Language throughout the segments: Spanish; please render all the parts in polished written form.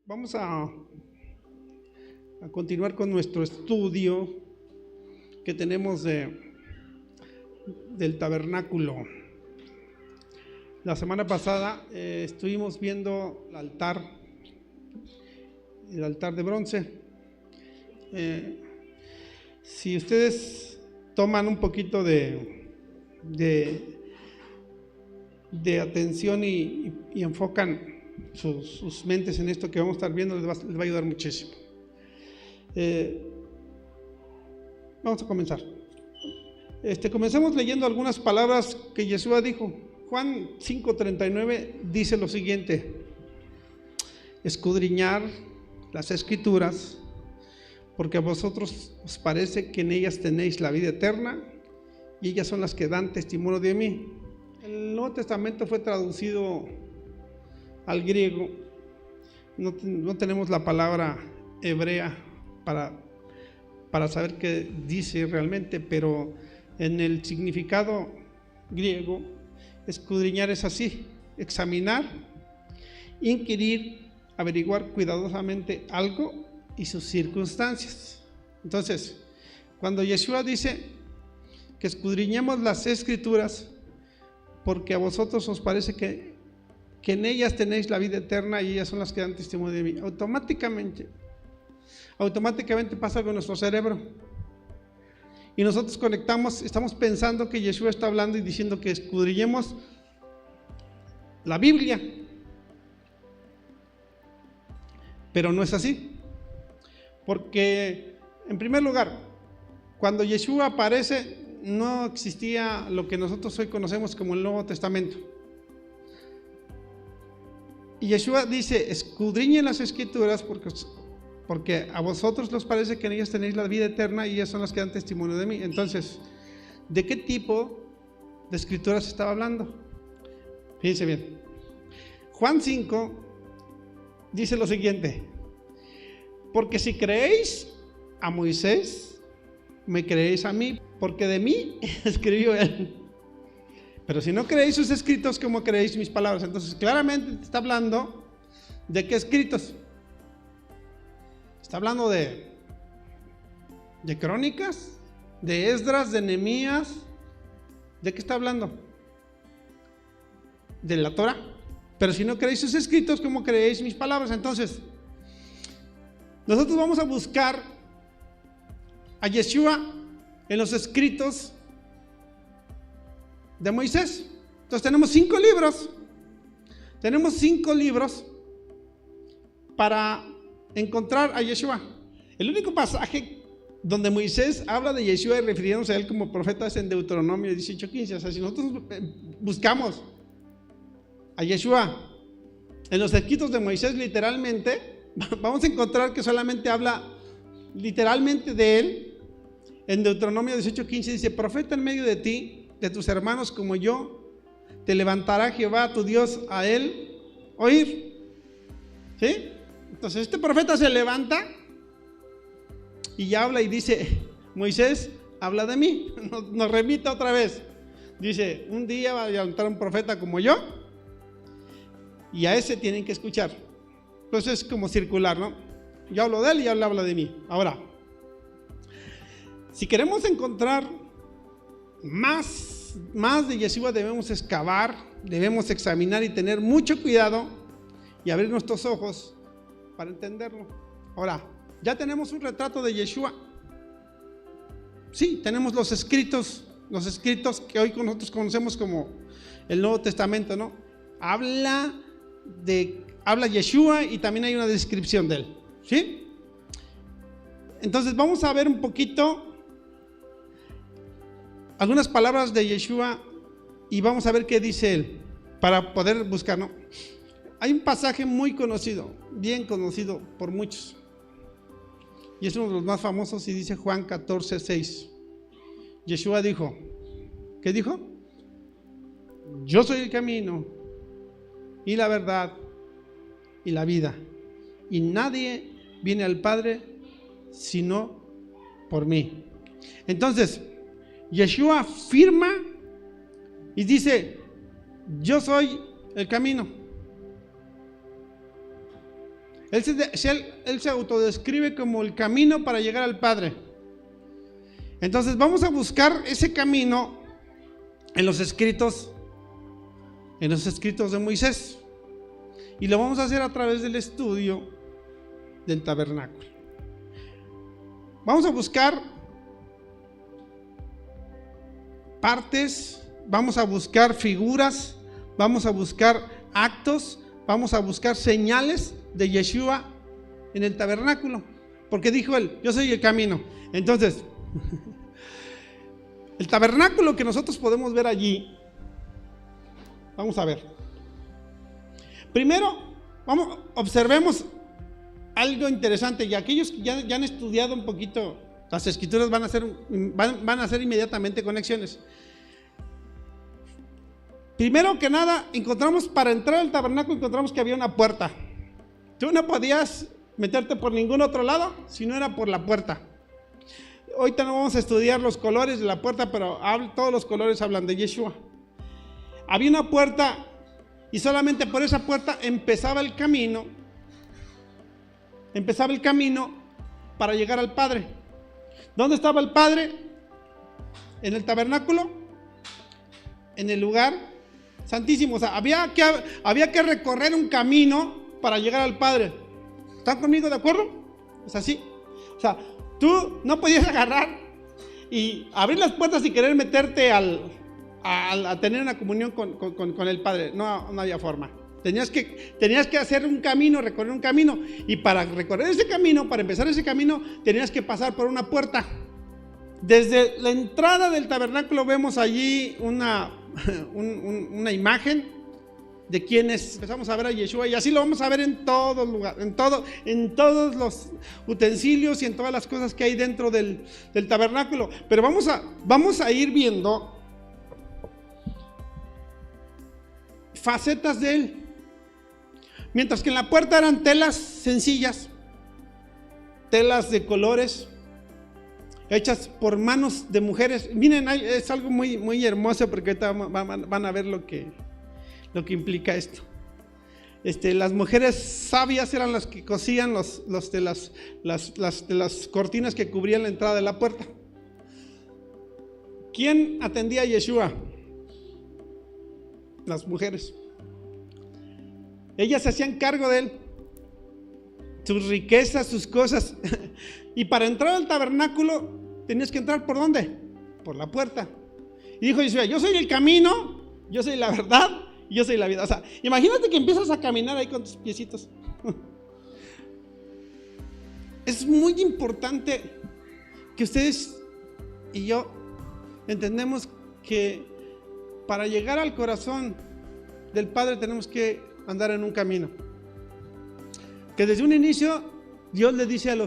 Vamos a continuar con nuestro estudio que tenemos del tabernáculo. La semana pasada estuvimos viendo el altar de bronce. Si ustedes toman un poquito de atención y enfocan sus mentes en esto que vamos a estar viendo, les va a ayudar muchísimo. Vamos a comenzar. Comencemos leyendo algunas palabras que Yeshua dijo. Juan 5:39 dice lo siguiente: escudriñar las escrituras, porque a vosotros os parece que en ellas tenéis la vida eterna, y ellas son las que dan testimonio de mí. El Nuevo Testamento fue traducido al griego. No tenemos la palabra hebrea para saber qué dice realmente, pero en el significado griego, escudriñar es así: examinar, inquirir, averiguar cuidadosamente algo y sus circunstancias. Entonces, cuando Yeshua dice que escudriñemos las escrituras, porque a vosotros os parece que en ellas tenéis la vida eterna y ellas son las que dan testimonio de mí, automáticamente pasa algo en nuestro cerebro y nosotros conectamos, estamos pensando que Yeshua está hablando y diciendo que escudriñemos la Biblia, pero no es así, porque en primer lugar, cuando Yeshua aparece, no existía lo que nosotros hoy conocemos como el Nuevo Testamento. Y Yeshua dice: escudriñen las escrituras porque a vosotros os parece que en ellas tenéis la vida eterna y ellas son las que dan testimonio de mí. Entonces, ¿de qué tipo de escrituras estaba hablando? Fíjense bien. Juan 5 dice lo siguiente: porque si creéis a Moisés, me creéis a mí, porque de mí escribió él. Pero si no creéis sus escritos, ¿cómo creéis mis palabras? Entonces, claramente está hablando de qué escritos. Está hablando de Crónicas, de Esdras, de Nehemías. ¿De qué está hablando? De la Torah. Pero si no creéis sus escritos, ¿cómo creéis mis palabras? Entonces, nosotros vamos a buscar a Yeshua en los escritos de Moisés. Entonces tenemos 5 libros. Tenemos 5 libros para encontrar a Yeshua. El único pasaje donde Moisés habla de Yeshua y refiriéndose a él como profeta es en Deuteronomio 18:15. O sea, si nosotros buscamos a Yeshua en los escritos de Moisés, literalmente, vamos a encontrar que solamente habla literalmente de él. En Deuteronomio 18:15 dice: profeta en medio de ti, de tus hermanos como yo, te levantará Jehová tu Dios a él oír. ¿Sí? Entonces este profeta se levanta y habla y dice: Moisés, habla de mí. Nos remite otra vez. Dice: un día va a levantar un profeta como yo y a ese tienen que escuchar. Entonces es como circular, ¿no? Yo hablo de él y él habla de mí. Ahora, si queremos encontrar más de Yeshua, debemos excavar, debemos examinar y tener mucho cuidado y abrir nuestros ojos para entenderlo. Ahora, ya tenemos un retrato de Yeshua. Sí, tenemos los escritos que hoy nosotros conocemos como el Nuevo Testamento, ¿no? Habla Yeshua y también hay una descripción de él, ¿sí? Entonces vamos a ver un poquito algunas palabras de Yeshua y vamos a ver qué dice él para poder buscar, ¿no? Hay un pasaje muy conocido, bien conocido por muchos, y es uno de los más famosos y dice Juan 14:6. Yeshua dijo, ¿qué dijo? Yo soy el camino y la verdad y la vida, y nadie viene al Padre sino por mí. Entonces Yeshua afirma y dice: yo soy el camino. Él se autodescribe como el camino para llegar al Padre. Entonces vamos a buscar ese camino en los escritos de Moisés. Y lo vamos a hacer a través del estudio del tabernáculo. Vamos a buscar partes, vamos a buscar figuras, vamos a buscar actos, vamos a buscar señales de Yeshua en el tabernáculo, porque dijo él: yo soy el camino. Entonces, el tabernáculo que nosotros podemos ver allí, vamos a ver. Primero, observemos algo interesante, y aquellos que ya han estudiado un poquito las escrituras van a hacer inmediatamente conexiones. Primero que nada, para entrar al tabernáculo encontramos que había una puerta. Tú no podías meterte por ningún otro lado si no era por la puerta. Ahorita no vamos a estudiar los colores de la puerta, pero todos los colores hablan de Yeshua. Había una puerta y solamente por esa puerta empezaba el camino para llegar al Padre. ¿Dónde estaba el Padre? En el tabernáculo, en el lugar santísimo. O sea, había que recorrer un camino para llegar al Padre. ¿Están conmigo de acuerdo? O sea, sí. O sea, tú no podías agarrar y abrir las puertas y querer meterte a tener una comunión con el Padre. No había forma. Tenías que hacer un camino, recorrer un camino. Y para recorrer ese camino, para empezar ese camino, tenías que pasar por una puerta. Desde la entrada del tabernáculo vemos allí una imagen de quienes empezamos a ver a Yeshua, y así lo vamos a ver en todos lugares, en todos los utensilios y en todas las cosas que hay dentro del tabernáculo. Pero vamos a ir viendo facetas de él. Mientras que en la puerta eran telas sencillas, telas de colores, hechas por manos de mujeres. Miren, es algo muy, muy hermoso, porque ahorita van a ver lo que implica esto. Las mujeres sabias eran las que cosían las cortinas que cubrían la entrada de la puerta. ¿Quién atendía a Yeshua? Las mujeres. Ellas se hacían cargo de él, sus riquezas, sus cosas. Y para entrar al tabernáculo tenías que entrar ¿por dónde? Por la puerta. Y dijo Yeshua: yo soy el camino, yo soy la verdad, yo soy la vida. O sea, imagínate que empiezas a caminar ahí con tus piecitos. Es muy importante que ustedes y yo entendemos que para llegar al corazón del Padre tenemos que andar en un camino. Que desde un inicio Dios le dice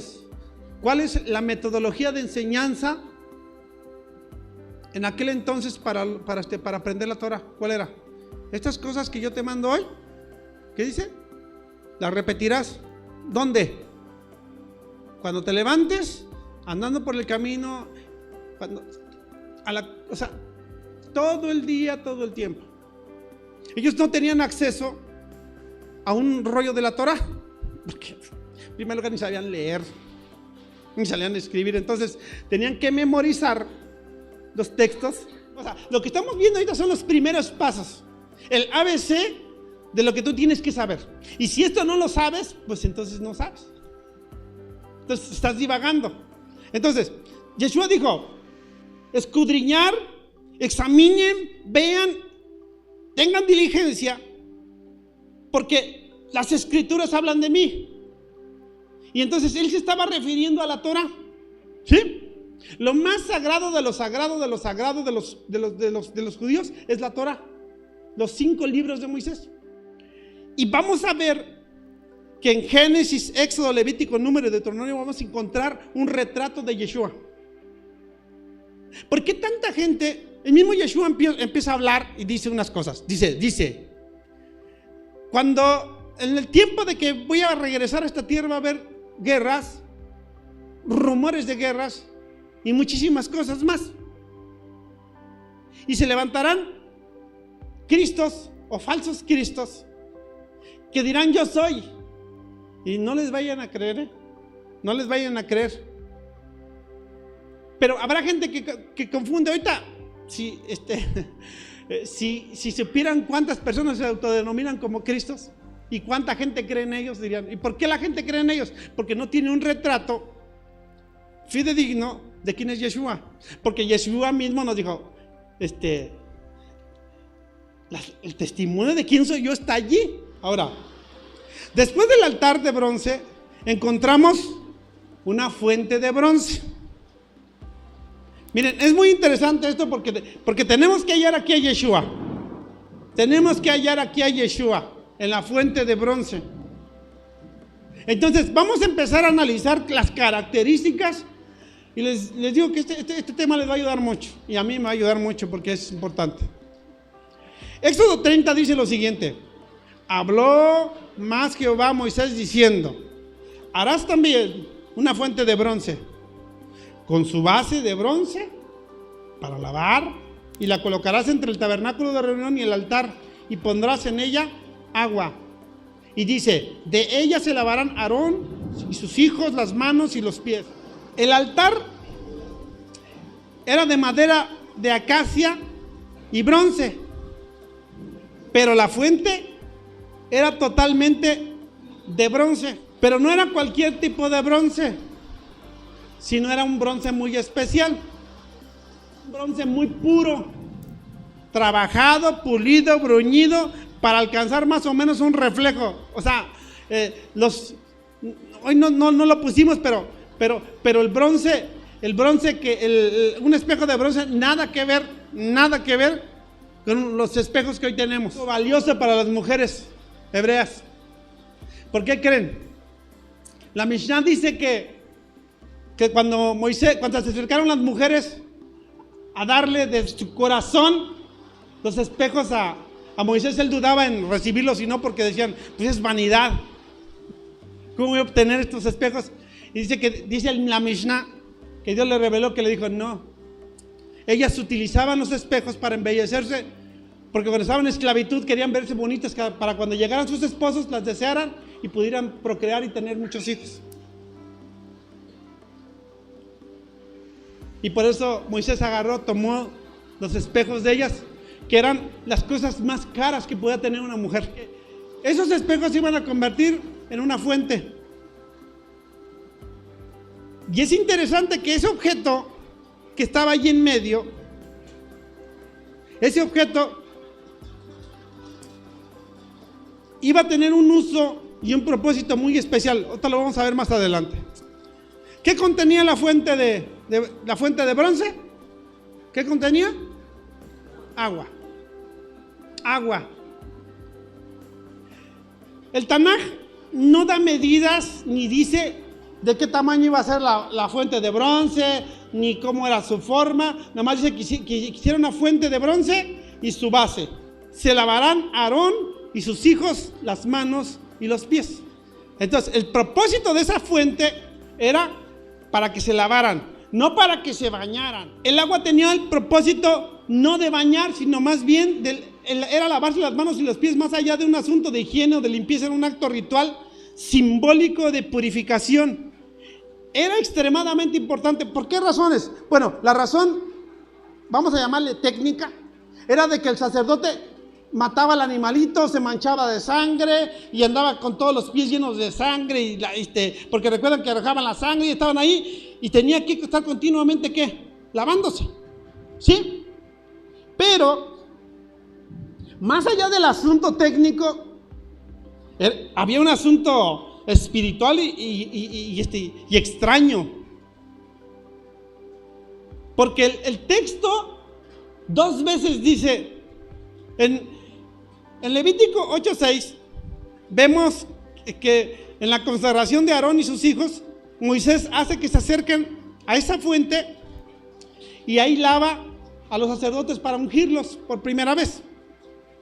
¿cuál es la metodología de enseñanza en aquel entonces para aprender la Torah? ¿Cuál era? Estas cosas que yo te mando hoy, ¿qué dice? Las repetirás. ¿Dónde? Cuando te levantes, andando por el camino, o sea, todo el día, todo el tiempo. Ellos no tenían acceso a un rollo de la Torah, porque en primer lugar ni sabían leer, ni sabían escribir. Entonces tenían que memorizar los textos. O sea, lo que estamos viendo ahorita son los primeros pasos, el ABC de lo que tú tienes que saber. Y si esto no lo sabes, pues entonces no sabes. Entonces estás divagando. Entonces Yeshua dijo: escudriñar, examinen, vean, tengan diligencia, porque las escrituras hablan de mí. Y entonces él se estaba refiriendo a la Torah, ¿sí? Lo más sagrado de lo sagrado de lo sagrado de los judíos es la Torah, los 5 libros de Moisés. Y vamos a ver que en Génesis, Éxodo, Levítico, Número y Deuteronomio vamos a encontrar un retrato de Yeshua. ¿Por qué tanta gente? El mismo Yeshua empieza a hablar y dice unas cosas. Dice, cuando en el tiempo de que voy a regresar a esta tierra va a haber guerras, rumores de guerras y muchísimas cosas más. Y se levantarán cristos o falsos cristos que dirán: yo soy. Y no les vayan a creer, no les vayan a creer. Pero habrá gente que confunde. Ahorita, si supieran cuántas personas se autodenominan como Cristos y cuánta gente cree en ellos, dirían, ¿y por qué la gente cree en ellos? Porque no tiene un retrato fidedigno de quién es Yeshua. Porque Yeshua mismo nos dijo, el testimonio de quién soy yo está allí. Ahora, después del altar de bronce, encontramos una fuente de bronce. Miren, es muy interesante esto porque tenemos que hallar aquí a Yeshua. Tenemos que hallar aquí a Yeshua en la fuente de bronce. Entonces, vamos a empezar a analizar las características. Y les digo que este tema les va a ayudar mucho. Y a mí me va a ayudar mucho porque es importante. Éxodo 30 dice lo siguiente: habló más Jehová a Moisés diciendo: harás también una fuente de bronce con su base de bronce para lavar, y la colocarás entre el tabernáculo de reunión y el altar, y pondrás en ella agua. Y dice: de ella se lavarán Aarón y sus hijos las manos y los pies. El altar era de madera de acacia y bronce, pero la fuente era totalmente de bronce. Pero no era cualquier tipo de bronce, sino era un bronce muy especial, un bronce muy puro, trabajado, pulido, bruñido, para alcanzar más o menos un reflejo. O sea, hoy no lo pusimos, pero el bronce un espejo de bronce, nada que ver con los espejos que hoy tenemos. Valioso para las mujeres hebreas. ¿Por qué creen? La Mishnah dice que cuando se acercaron las mujeres a darle de su corazón los espejos a Moisés, él dudaba en recibirlos, y no porque decían, pues es vanidad, ¿cómo voy a obtener estos espejos? Y dice la Mishnah que Dios le reveló, que le dijo, no, ellas utilizaban los espejos para embellecerse, porque cuando estaban en esclavitud querían verse bonitas para cuando llegaran sus esposos las desearan y pudieran procrear y tener muchos hijos. Y por eso Moisés tomó los espejos de ellas, que eran las cosas más caras que podía tener una mujer. Esos espejos se iban a convertir en una fuente. Y es interesante que ese objeto que estaba allí en medio, ese objeto iba a tener un uso y un propósito muy especial. Ahorita lo vamos a ver más adelante. ¿Qué contenía la fuente de bronce? ¿Qué contenía? Agua. El Tanaj no da medidas ni dice de qué tamaño iba a ser la fuente de bronce, ni cómo era su forma. Nada más dice que quisiera una fuente de bronce y su base. Se lavarán Aarón y sus hijos las manos y los pies. Entonces, el propósito de esa fuente era para que se lavaran, no para que se bañaran. El agua tenía el propósito no de bañar, sino más bien era lavarse las manos y los pies, más allá de un asunto de higiene o de limpieza. Era un acto ritual simbólico de purificación. Era extremadamente importante. ¿Por qué razones? Bueno, la razón, vamos a llamarle técnica, era de que el sacerdote mataba al animalito, se manchaba de sangre y andaba con todos los pies llenos de sangre, porque recuerdan que arrojaban la sangre y estaban ahí, y tenía que estar continuamente, ¿qué? Lavándose, ¿sí? Pero más allá del asunto técnico, había un asunto espiritual y extraño, porque el texto 2 veces dice, en Levítico 8:6 vemos que en la consagración de Aarón y sus hijos, Moisés hace que se acerquen a esa fuente y ahí lava a los sacerdotes para ungirlos por primera vez,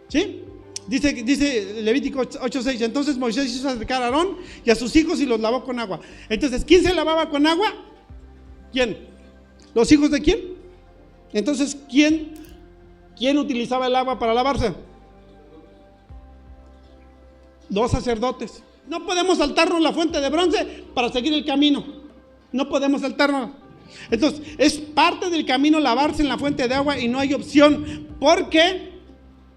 ¿sí? Dice Levítico 8:6, entonces Moisés hizo acercar a Aarón y a sus hijos y los lavó con agua. Entonces, ¿quién se lavaba con agua? ¿Quién? ¿Los hijos de quién? Entonces, ¿quién utilizaba el agua para lavarse? 2 sacerdotes. No podemos saltarnos la fuente de bronce para seguir el camino. No podemos saltarnos. Entonces, es parte del camino lavarse en la fuente de agua y no hay opción, porque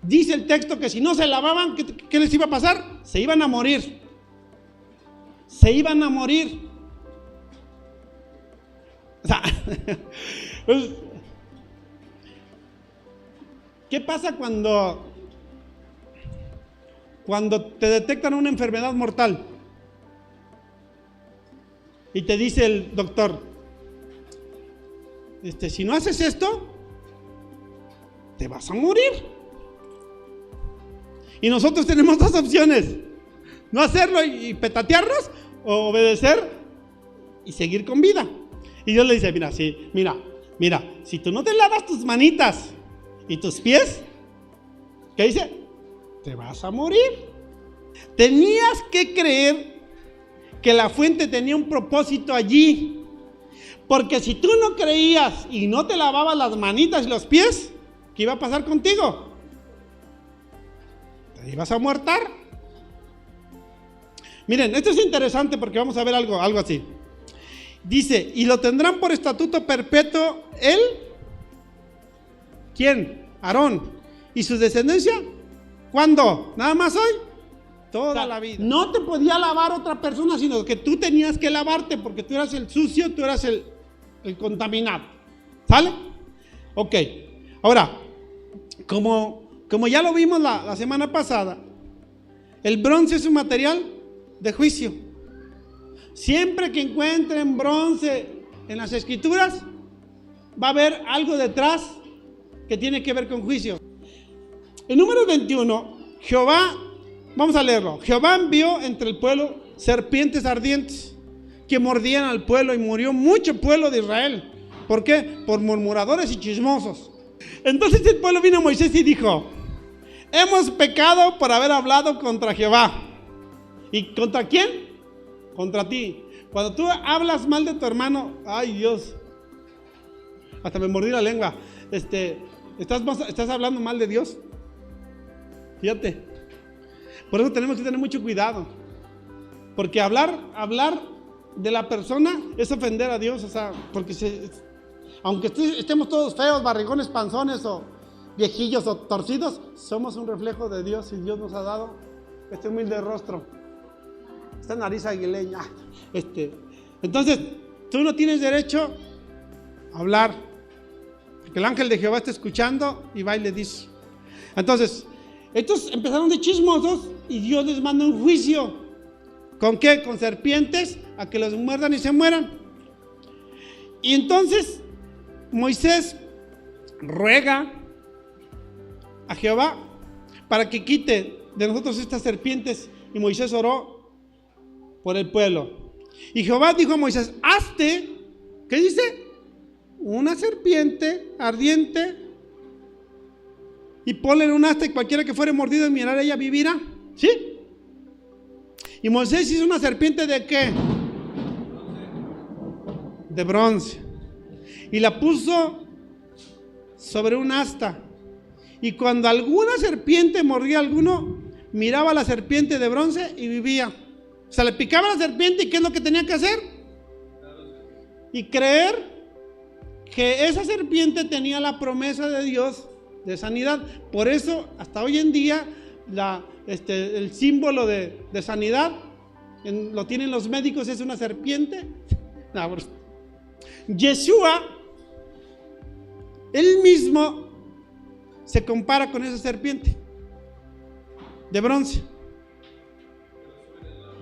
dice el texto que si no se lavaban, ¿qué les iba a pasar? Se iban a morir. Se iban a morir. O sea, ¿qué pasa cuando te detectan una enfermedad mortal? Y te dice el doctor, si no haces esto, te vas a morir. Y nosotros tenemos dos opciones: no hacerlo y petatearnos, o obedecer y seguir con vida. Y Dios le dice, mira, si tú no te lavas tus manitas y tus pies, ¿qué dice? Te vas a morir. Tenías que creer que la fuente tenía un propósito allí. Porque si tú no creías y no te lavabas las manitas y los pies, ¿qué iba a pasar contigo? Te ibas a muertar. Miren, esto es interesante porque vamos a ver algo así. Dice, y lo tendrán por estatuto perpetuo él, ¿quién? Aarón. ¿Y su descendencia? ¿Cuándo? ¿Nada más hoy? Toda la vida. No te podía lavar otra persona, sino que tú tenías que lavarte, porque tú eras el sucio, tú eras el contaminado. ¿Sale? Ok. Ahora, como ya lo vimos la semana pasada, el bronce es un material de juicio. Siempre que encuentren bronce en las escrituras, va a haber algo detrás que tiene que ver con juicio. En Números 21, Jehová, vamos a leerlo. Jehová envió entre el pueblo serpientes ardientes que mordían al pueblo, y murió mucho pueblo de Israel. ¿Por qué? Por murmuradores y chismosos. Entonces el pueblo vino a Moisés y dijo, hemos pecado por haber hablado contra Jehová. ¿Y contra quién? Contra ti. Cuando tú hablas mal de tu hermano, ay Dios, hasta me mordí la lengua. ¿Estás hablando mal de Dios? Fíjate. Por eso tenemos que tener mucho cuidado. Porque hablar de la persona es ofender a Dios. O sea, porque aunque estemos todos feos, barrigones, panzones o viejillos o torcidos, somos un reflejo de Dios, y Dios nos ha dado este humilde rostro, esta nariz aguileña. Entonces, tú no tienes derecho a hablar, porque el ángel de Jehová está escuchando y va y le dice. Entonces, estos empezaron de chismosos y Dios les manda un juicio. ¿Con qué? Con serpientes, a que los muerdan y se mueran. Y entonces Moisés ruega a Jehová para que quite de nosotros estas serpientes, y Moisés oró por el pueblo. Y Jehová dijo a Moisés, hazte, ¿qué dice? Una serpiente ardiente y ponle en un asta, y cualquiera que fuere mordido y mirar a ella vivirá. ¿Sí? Y Moisés hizo una serpiente ¿de qué? De bronce. Y la puso sobre un asta. Y cuando alguna serpiente mordía a alguno, miraba a la serpiente de bronce y vivía. O sea, le picaba la serpiente, y ¿qué es lo que tenía que hacer? Y creer que esa serpiente tenía la promesa de Dios de sanidad. Por eso, hasta hoy en día, el símbolo de sanidad lo tienen los médicos, es una serpiente. Yeshua, él mismo se compara con esa serpiente de bronce.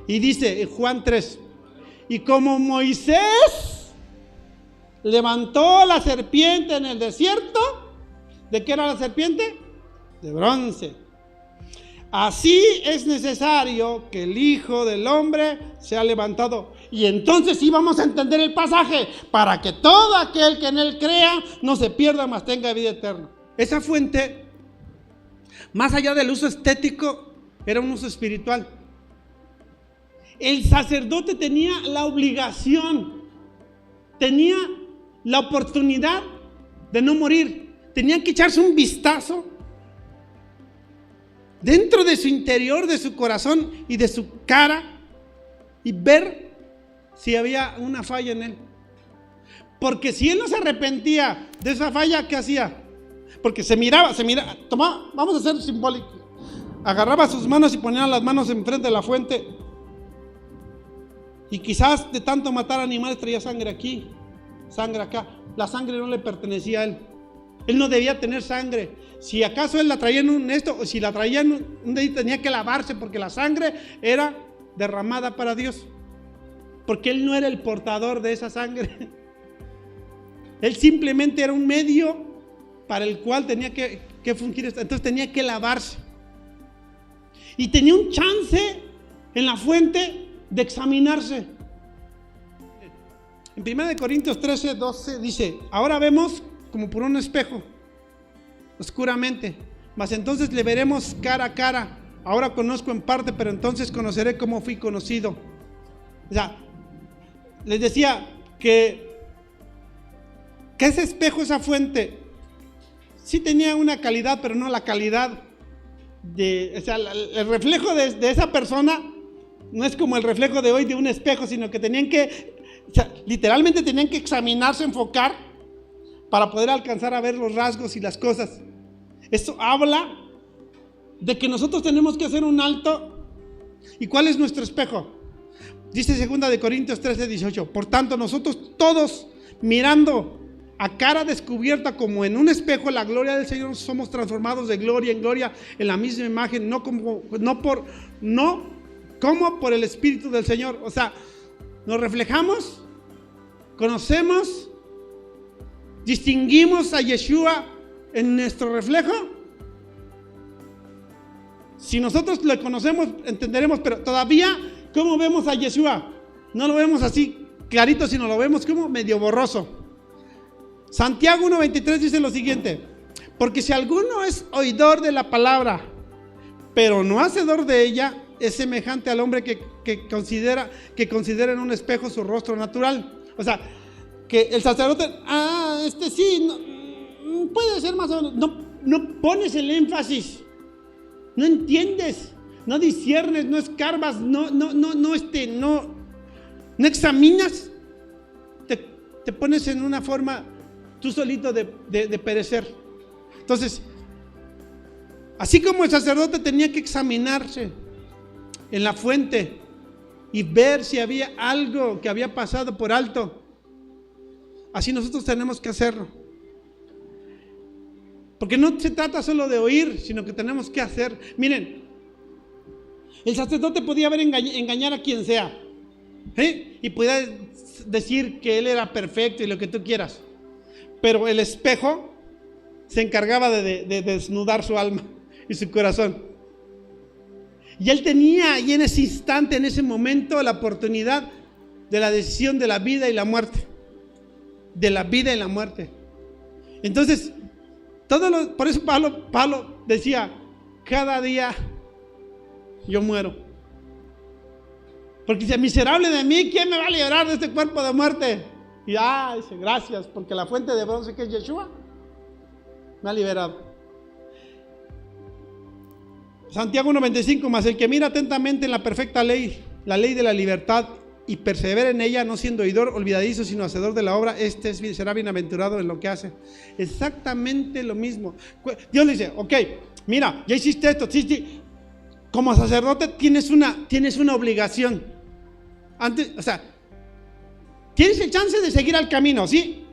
Y dice en Juan 3, y como Moisés levantó la serpiente en el desierto, ¿de qué era la serpiente? De bronce. Así es necesario que el Hijo del Hombre sea levantado. Y entonces sí vamos a entender el pasaje, para que todo aquel que en él crea no se pierda, mas tenga vida eterna. Esa fuente, más allá del uso estético, era un uso espiritual. El sacerdote tenía la obligación, tenía la oportunidad de no morir. Tenía que echarse un vistazo dentro de su interior, de su corazón y de su cara, y ver si había una falla en él. Porque si él no se arrepentía de esa falla, ¿qué hacía? Porque se miraba, tomaba, vamos a hacer simbólico. Agarraba sus manos y ponía las manos enfrente de la fuente. Y quizás de tanto matar animales traía sangre aquí, sangre acá. La sangre no le pertenecía a él. Él no debía tener sangre. Si acaso él la traía en un esto, o si la traía en un dedito, tenía que lavarse porque la sangre era derramada para Dios. Porque él no era el portador de esa sangre. Él simplemente era un medio para el cual tenía que fungir. Entonces tenía que lavarse. Y tenía un chance en la fuente de examinarse. En 1 Corintios 13, 12 dice: ahora vemos como por un espejo, oscuramente, mas entonces le veremos cara a cara. Ahora conozco en parte, pero entonces conoceré como fui conocido. O sea, les decía que ese espejo, esa fuente, sí tenía una calidad, pero no la calidad o sea, el reflejo de esa persona no es como el reflejo de hoy de un espejo, sino que tenían que, o sea, literalmente tenían que examinarse, enfocar para poder alcanzar a ver los rasgos y las cosas. Esto habla de que nosotros tenemos que hacer un alto. ¿Y cuál es nuestro espejo? Dice 2 Corintios 13, 18: por tanto, nosotros todos, mirando a cara descubierta como en un espejo la gloria del Señor, somos transformados de gloria en gloria en la misma imagen, no como por el Espíritu del Señor. O sea, nos reflejamos, conocemos, distinguimos a Yeshua en nuestro reflejo. Si nosotros le conocemos, entenderemos, pero todavía, ¿cómo vemos a Yeshua? No lo vemos así clarito, sino lo vemos como medio borroso. Santiago 1:23 dice lo siguiente: porque si alguno es oidor de la palabra, pero no hacedor de ella, es semejante al hombre que considera en un espejo su rostro natural. O sea, que el sacerdote, sí, no, puede ser más o menos, no pones el énfasis, no entiendes, no disciernes, no escarbas, no examinas, te pones en una forma tú solito de perecer. Entonces, así como el sacerdote tenía que examinarse en la fuente y ver si había algo que había pasado por alto, así nosotros tenemos que hacerlo. Porque no se trata solo de oír, sino que tenemos que hacer. Miren, el sacerdote podía haber engañar a quien sea, ¿sí? Y podía decir que él era perfecto y lo que tú quieras. Pero el espejo se encargaba de desnudar su alma y su corazón. Y él tenía ahí en ese instante, en ese momento, la oportunidad de la decisión de la vida y la muerte. De la vida y la muerte. Entonces, por eso Pablo decía: cada día yo muero. Porque dice: miserable de mí, ¿quién me va a liberar de este cuerpo de muerte? Y dice: gracias, porque la fuente de bronce, que es Yeshua, me ha liberado. Santiago 1:25: mas el que mira atentamente en la perfecta ley, la ley de la libertad, y persevera en ella, no siendo oidor olvidadizo, sino hacedor de la obra, será bienaventurado en lo que hace. Exactamente lo mismo. Dios le dice: ok, mira, ya hiciste esto, sí. Como sacerdote tienes una obligación. Antes, o sea, tienes el chance de seguir al camino, ¿sí?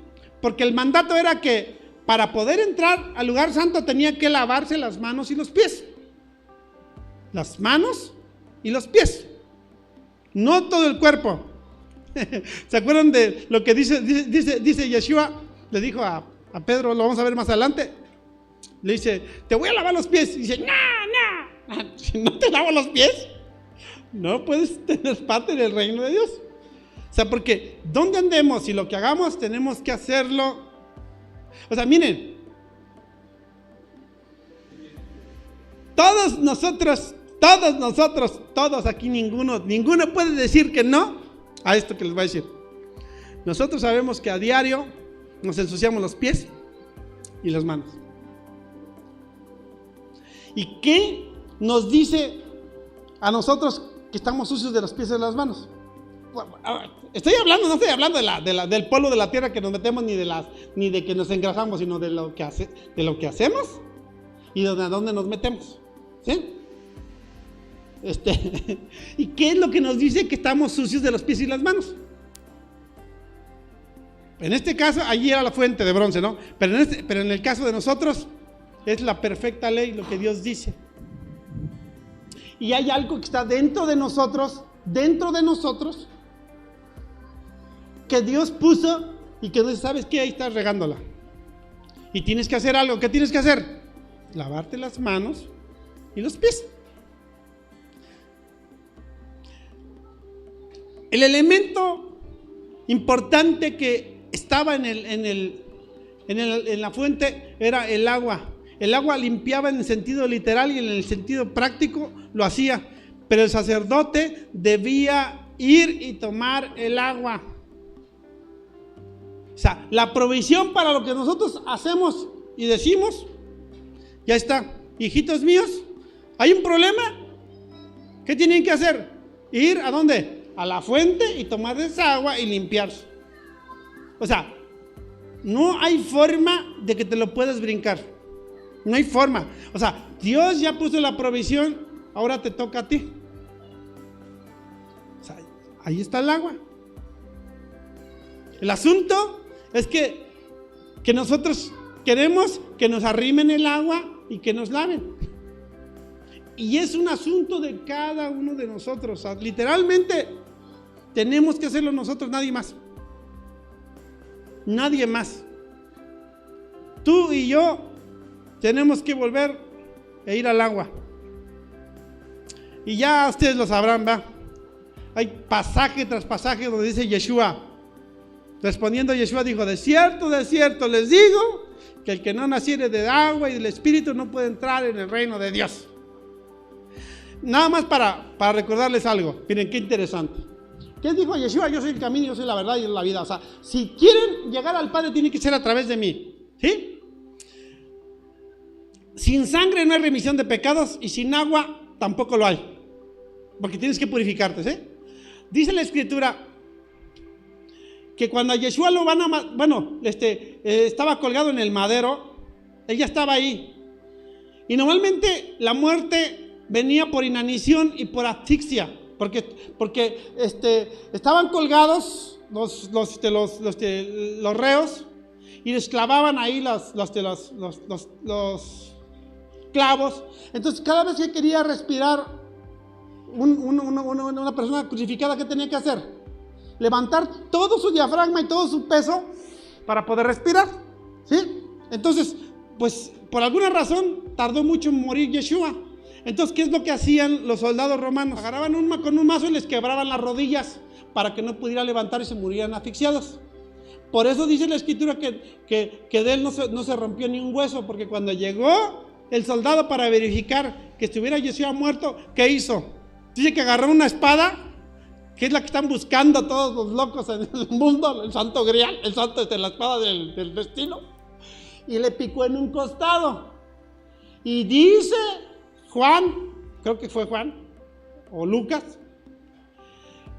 Porque el mandato era que para poder entrar al lugar santo tenía que lavarse las manos y los pies. Las manos y los pies. No todo el cuerpo. ¿Se acuerdan de lo que dice Yeshua? Le dijo a Pedro, lo vamos a ver más adelante. Le dice: te voy a lavar los pies. Y dice: no. Si no te lavo los pies, no puedes tener parte del reino de Dios. O sea, porque donde andemos y lo que hagamos, tenemos que hacerlo. O sea, miren, todos nosotros, aquí ninguno puede decir que no a esto que les voy a decir. Nosotros sabemos que a diario nos ensuciamos los pies y las manos. ¿Y qué nos dice a nosotros que estamos sucios de los pies y de las manos? estoy hablando, no estoy hablando del polvo de la tierra que nos metemos, ni de que nos engrasamos, sino de lo que hacemos y de dónde nos metemos. ¿Sí? ¿Y qué es lo que nos dice? Que estamos sucios de los pies y las manos. En este caso, allí era la fuente de bronce, ¿no? Pero en el caso de nosotros, es la perfecta ley, lo que Dios dice. Y hay algo que está dentro de nosotros, que Dios puso y que no sabes qué, ahí estás regándola. Y tienes que hacer algo. ¿Qué tienes que hacer? Lavarte las manos y los pies. El elemento importante que estaba en la fuente era el agua. El agua limpiaba en el sentido literal y en el sentido práctico lo hacía. Pero el sacerdote debía ir y tomar el agua. O sea, la provisión para lo que nosotros hacemos y decimos, ya está. Hijitos míos, ¿hay un problema? ¿Qué tienen que hacer? Ir ¿a dónde? A la fuente y tomar esa agua y limpiarse. O sea, no hay forma de que te lo puedas brincar. No hay forma. O sea, Dios ya puso la provisión, ahora te toca a ti. O sea, ahí está el agua. El asunto es que nosotros queremos que nos arrimen el agua y que nos laven. Y es un asunto de cada uno de nosotros. O sea, literalmente tenemos que hacerlo nosotros, nadie más. Nadie más. Tú y yo tenemos que volver a ir al agua. Y ya ustedes lo sabrán, ¿va? Hay pasaje tras pasaje donde dice Yeshua. Respondiendo Yeshua dijo: de cierto les digo que el que no naciere de agua y del Espíritu no puede entrar en el reino de Dios. Nada más para recordarles algo. Miren qué interesante. ¿Qué dijo Yeshua? Yo soy el camino, yo soy la verdad y la vida. O sea, si quieren llegar al Padre tiene que ser a través de mí. ¿Sí? Sin sangre no hay remisión de pecados y sin agua tampoco lo hay. Porque tienes que purificarte, ¿sí? Dice la Escritura que cuando a Yeshua lo van a... estaba colgado en el madero, él ya estaba ahí. Y normalmente la muerte venía por inanición y por asfixia. Porque estaban colgados los reos y les clavaban ahí los clavos. Entonces cada vez que quería respirar una persona crucificada, ¿qué tenía que hacer? Levantar todo su diafragma y todo su peso para poder respirar, ¿sí? Entonces, pues por alguna razón tardó mucho en morir Yeshua. Entonces, ¿qué es lo que hacían los soldados romanos? Agarraban con un mazo y les quebraban las rodillas para que no pudiera levantar y se murieran asfixiados. Por eso dice la Escritura que de él no se rompió ni un hueso, porque cuando llegó el soldado para verificar que estuviera Yeshua muerto, ¿qué hizo? Dice que agarró una espada, que es la que están buscando todos los locos en el mundo, el santo grial, la espada del destino, y le picó en un costado. Y dice Juan, creo que fue Juan o Lucas,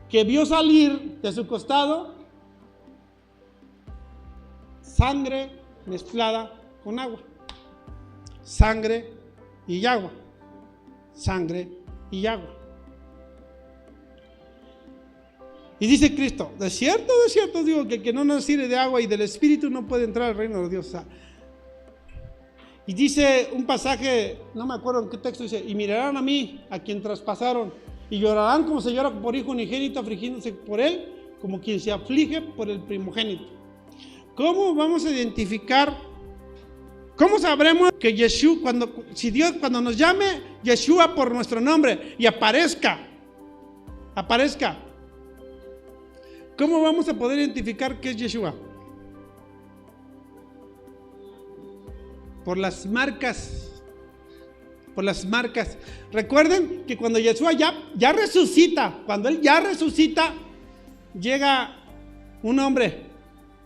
que vio salir de su costado sangre mezclada con agua. Sangre y agua. Sangre y agua. Y dice Cristo: de cierto digo que el que no naciere de agua y del Espíritu no puede entrar al reino de Dios. O sea, y dice un pasaje, no me acuerdo en qué texto, dice: y mirarán a mí, a quien traspasaron, y llorarán como se llora por hijo unigénito, afligiéndose por él, como quien se aflige por el primogénito. ¿Cómo vamos a identificar? ¿Cómo sabremos que Yeshua, cuando nos llame Yeshua por nuestro nombre y aparezca? ¿Cómo vamos a poder identificar qué es Yeshua? Por las marcas. Recuerden que cuando Yeshua ya resucita, cuando él ya resucita, llega un hombre.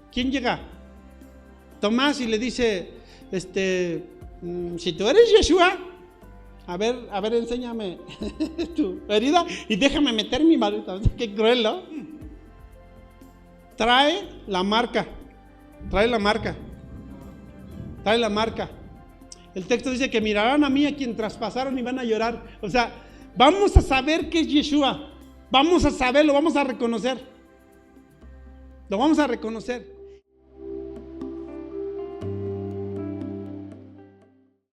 ¿Quién llega? Tomás, y le dice: si tú eres Yeshua, a ver, enséñame tu herida y déjame meter mi mano. Qué cruel, ¿no? trae la marca. Trae la marca. Trae la marca. El texto dice que mirarán a mí a quien traspasaron y van a llorar. O sea, vamos a saber qué es Yeshua. Vamos a saberlo, vamos a reconocer. Lo vamos a reconocer.